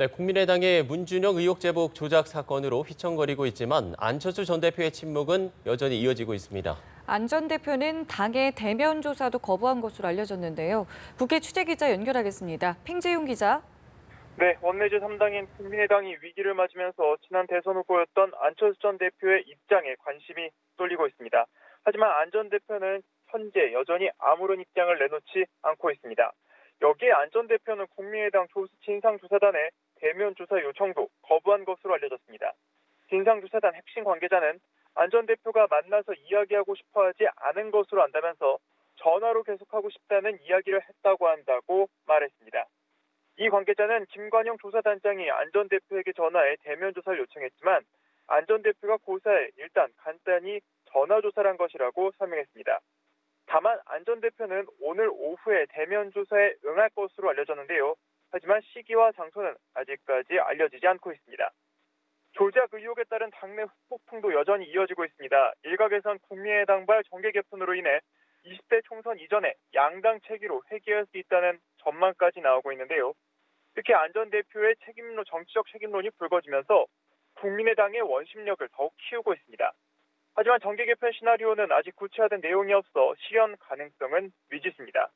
네, 국민의당의 문준영 의혹 제복 조작 사건으로 휘청거리고 있지만 안철수 전 대표의 침묵은 여전히 이어지고 있습니다. 안 전 대표는 당의 대면 조사도 거부한 것으로 알려졌는데요. 국회 취재기자 연결하겠습니다. 팽재용 기자. 네, 원내제 3당인 국민의당이 위기를 맞으면서 지난 대선 후보였던 안철수 전 대표의 입장에 관심이 쏠리고 있습니다. 하지만 안 전 대표는 현재 여전히 아무런 입장을 내놓지 않고 있습니다. 여기에 안 전 대표는 국민의당 진상조사단의 대면 조사 요청도 거부한 것으로 알려졌습니다. 진상조사단 핵심 관계자는 안 전 대표가 만나서 이야기하고 싶어하지 않은 것으로 안다면서 전화로 계속하고 싶다는 이야기를 했다고 한다고 말했습니다. 이 관계자는 김관영 조사단장이 안 전 대표에게 전화해 대면 조사를 요청했지만 안 전 대표가 고사해 일단 간단히 전화 조사를 한 것이라고 설명했습니다. 다만 안 전 대표는 오늘 오후에 대면 조사에 응할 것으로 알려졌는데요. 하지만 시기와 장소는 아직까지 알려지지 않고 있습니다. 조작 의혹에 따른 당내 후폭풍도 여전히 이어지고 있습니다. 일각에선 국민의당발 정계 개편으로 인해 20대 총선 이전에 양당 체계로 회귀할 수 있다는 전망까지 나오고 있는데요. 특히 안 전 대표의 정치적 책임론이 불거지면서 국민의당의 원심력을 더욱 키우고 있습니다. 하지만 정계 개편 시나리오는 아직 구체화된 내용이 없어 실현 가능성은 미지수입니다.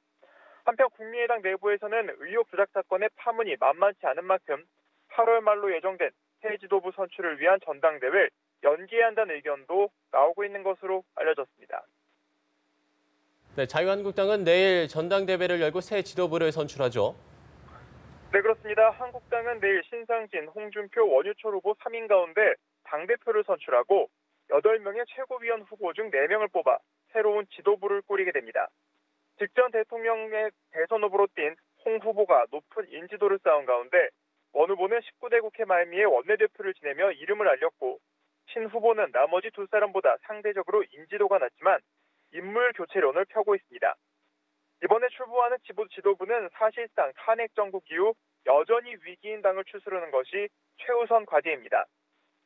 한편 국민의당 내부에서는 의혹 조작 사건의 파문이 만만치 않은 만큼 8월 말로 예정된 새 지도부 선출을 위한 전당대회를 연기해야 한다는 의견도 나오고 있는 것으로 알려졌습니다. 네, 자유한국당은 내일 전당대회를 열고 새 지도부를 선출하죠. 네, 그렇습니다. 한국당은 내일 신상진, 홍준표, 원유철 후보 3인 가운데 당대표를 선출하고 8명의 최고위원 후보 중 4명을 뽑아 새로운 지도부를 꾸리게 됩니다. 직전 대통령의 대선 후보로 뛴 홍 후보가 높은 인지도를 쌓은 가운데 원 후보는 19대 국회 말미에 원내대표를 지내며 이름을 알렸고 신 후보는 나머지 두 사람보다 상대적으로 인지도가 낮지만 인물 교체론을 펴고 있습니다. 이번에 출범하는 지도부는 사실상 탄핵 정국 이후 여전히 위기인 당을 추스르는 것이 최우선 과제입니다.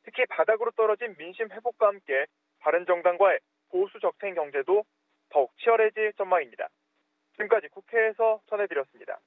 특히 바닥으로 떨어진 민심 회복과 함께 바른정당과의 보수 적폐 경제도 더욱 치열해질 전망입니다. 지금까지 국회에서 전해드렸습니다.